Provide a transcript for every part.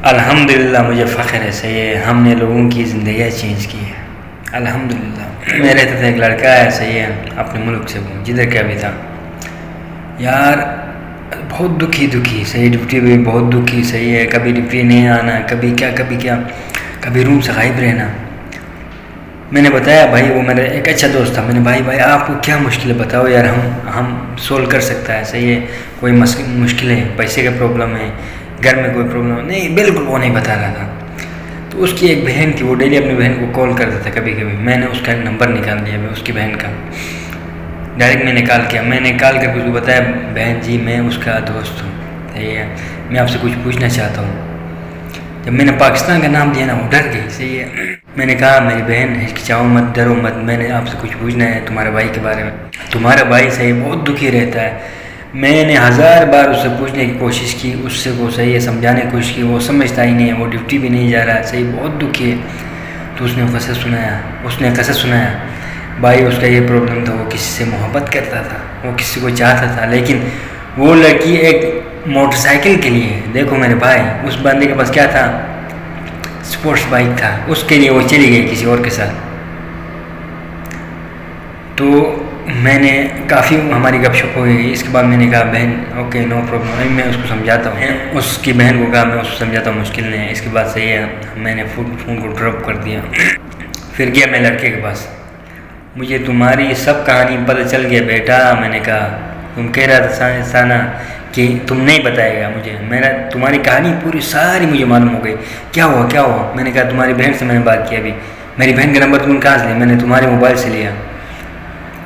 الحمدللہ مجھے فخر ہے، صحیح ہے، ہم نے لوگوں کی زندگیاں چینج کی ہے الحمدللہ۔ میرے تو ایک لڑکا ہے، صحیح ہے، اپنے ملک سے، وہ جدھر کا بھی تھا یار، بہت دکھی، صحیح، ڈپٹی بھی بہت دکھی، صحیح ہے، کبھی ڈپٹی نہیں آنا، کبھی کیا، کبھی روم سے غائب رہنا۔ میں نے بتایا بھائی، وہ میرا ایک اچھا دوست تھا، میں نے بھائی آپ کو کیا مشکل ہے بتاؤ یار، ہم سولو کر سکتا ہے، صحیح ہے، کوئی مشکل ہے، پیسے کا پرابلم ہے، گھر میں کوئی پرابلم نہیں، بالکل وہ نہیں بتا رہا تھا۔ تو اس کی ایک بہن تھی، وہ ڈیلی اپنی بہن کو کال کرتا تھا کبھی، میں نے اس کا نمبر نکال لیا، اس کی بہن کا ڈائریکٹ میں نے کال کیا، میں نے کال کر کے اس کو بتایا بہن جی میں اس کا دوست ہوں، صحیح ہے، میں آپ سے کچھ پوچھنا چاہتا ہوں۔ جب میں نے پاکستان کا نام دیا نا، وہ ڈر گئی، صحیح ہے، میں نے کہا میری بہن ہچکچاؤ مت، ڈرو مت، میں نے آپ سے کچھ پوچھنا ہے تمہارے بھائی کے بارے میں۔ تمہارا بھائی صحیح بہت دکھی رہتا ہے، میں نے 1000 بار اس سے پوچھنے کی کوشش کی، اس سے وہ صحیح ہے سمجھانے کی کوشش کی، وہ سمجھتا ہی نہیں ہے، وہ ڈیوٹی بھی نہیں جا رہا ہے، صحیح بہت دکھی ہے۔ تو اس نے قصہ سنایا بھائی، اس کا یہ پرابلم تھا، وہ کسی سے محبت کرتا تھا، وہ کسی کو چاہتا تھا، لیکن وہ لڑکی ایک موٹر سائیکل کے لیے، دیکھو میرے بھائی، اس بندے کے پاس کیا تھا، سپورٹس بائک تھا، اس کے لیے وہ چلی گئی کسی اور کے ساتھ۔ تو میں نے کافی ہماری گپ شپ ہوئی، اس کے بعد میں نے کہا بہن اوکے نو پرابلم، میں اس کو سمجھاتا ہوں، اس کی بہن کو کہا میں اس کو سمجھاتا ہوں، مشکل نہیں ہے۔ اس کے بعد صحیح ہے، میں نے فون کو ڈراپ کر دیا، پھر گیا میں لڑکے کے پاس، مجھے تمہاری سب کہانی پتہ چل گیا بیٹا، میں نے کہا تم کہہ رہا تھا سانا کہ تم نہیں بتائے گا مجھے، تمہاری کہانی پوری ساری مجھے معلوم ہو گئی، کیا ہوا؟ میں نے کہا تمہاری بہن سے میں نے بات کی ابھی، میری بہن کا نمبر تم نے کہاں سے لیا؟ میں نے تمہارے موبائل سے لیا۔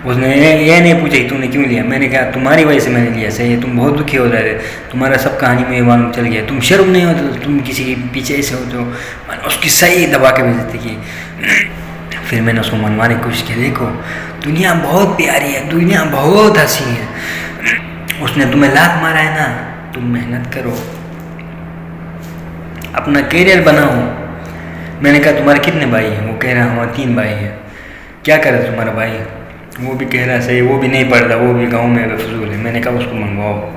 اس نے یہ نہیں پوچھا کہ تم نے کیوں لیا، میں نے کہا تمہاری وجہ سے میں نے لیا، صحیح ہے، تم بہت دکھی ہو رہے تھے، تمہارا سب کہانی مجھے معلوم چل گیا، تم شرم نہیں ہوتے، تم کسی کے پیچھے ایسے ہوتے ہو۔ میں نے اس کی صحیح دبا کے بےعزتی کی، پھر میں نے اس کو منوانے کی کوشش کی، دیکھو دنیا بہت پیاری ہے، دنیا بہت ہنسی ہے، اس نے تمہیں لات مارا ہے نا، تم محنت کرو، اپنا کیریئر بناؤ۔ میں نے کہا تمہارے کتنے بھائی ہیں؟ وہ کہہ رہا ہمارے 3 بھائی ہیں۔ کیا کرے تمہارا بھائی؟ وہ بھی کہہ رہا صحیح، وہ بھی نہیں پڑھتا، وہ بھی گاؤں میں فضول ہے۔ میں نے کہا اس کو منگواؤ،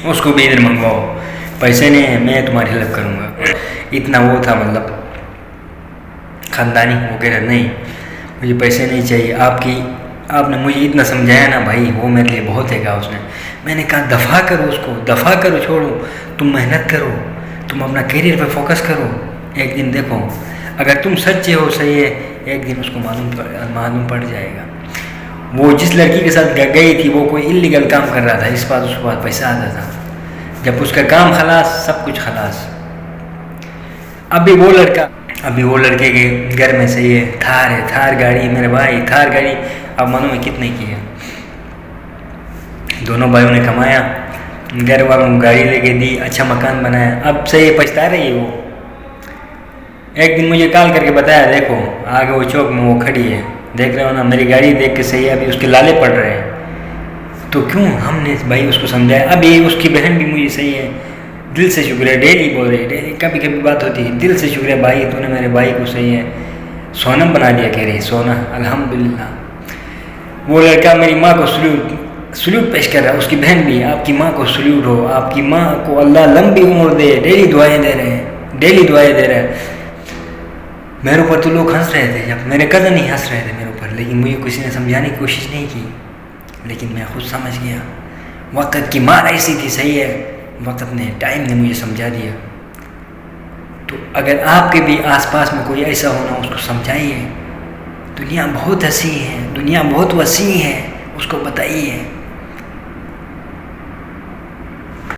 اس کو بھی ادھر منگواؤ، پیسے نہیں ہیں، میں تمہاری ہیلپ کروں گا۔ اتنا وہ تھا مطلب خاندانی، وہ کہہ رہا نہیں مجھے پیسے نہیں چاہیے، آپ نے مجھے اتنا سمجھایا نا بھائی، وہ میرے لیے بہت ہے، کہا اس نے۔ میں نے کہا دفاع کرو اس کو، دفاع کرو، چھوڑو، تم محنت کرو، تم اپنا کیریئر پہ فوکس کرو، ایک دن دیکھو اگر تم سچے ہو، صحیح ہے، ایک دن اس کو معلوم پڑ جائے گا۔ وہ جس لڑکی کے ساتھ گئی تھی وہ کوئی اللیگل کام کر رہا تھا، اس بات اس کے بعد پیسہ آتا تھا، جب اس کا کام خلاص، سب کچھ خلاص۔ ابھی وہ لڑکے کے گھر میں صحیح ہے تھار گاڑی، میرے بھائی تھار گاڑی اب معلوم ہے کتنے کی ہے۔ دونوں بھائیوں نے کمایا، گھر والوں کو گاڑی لے کے دی، اچھا مکان بنایا، اب صحیح پچھتا رہی ہے وہ۔ ایک دن مجھے کال کر کے بتایا دیکھو آگے وہ چوک میں وہ کھڑی ہے، دیکھ رہے ہو نا، میری گاڑی دیکھ کے صحیح ہے ابھی اس کے لالے پڑ رہے ہیں۔ تو کیوں ہم نے بھائی اس کو سمجھایا، ابھی اس کی بہن بھی مجھے صحیح ہے دل سے شکریہ، ڈیلی بول رہی ہے، ڈیلی کبھی بات ہوتی ہے، دل سے شکریہ بھائی، تو نے میرے بھائی کو صحیح ہے سونم بنا دیا، کہہ رہی سونا، الحمدللہ۔ وہ لڑکا میری ماں کو سلیوٹ پیش کر رہا ہے، اس کی بہن بھی، آپ کی ماں کو سلیوٹ ہو، آپ کی ماں کو اللہ لمبی عمر دے، ڈیلی دعائیں دے رہے ہیں۔ میرے اوپر تو لوگ ہنس رہے تھے، جب میرے کزن ہی ہنس رہے تھے میرے اوپر، لیکن مجھے کسی نے سمجھانے کی کوشش نہیں کی، لیکن میں خود سمجھ گیا، وقت کی مار ایسی تھی، صحیح ہے، وقت نے، ٹائم نے مجھے سمجھا دیا۔ تو اگر آپ کے بھی آس پاس میں کوئی ایسا ہونا، اس کو سمجھائیے، دنیا بہت ہنسی ہے، دنیا بہت وسیع ہے، اس کو بتائیے۔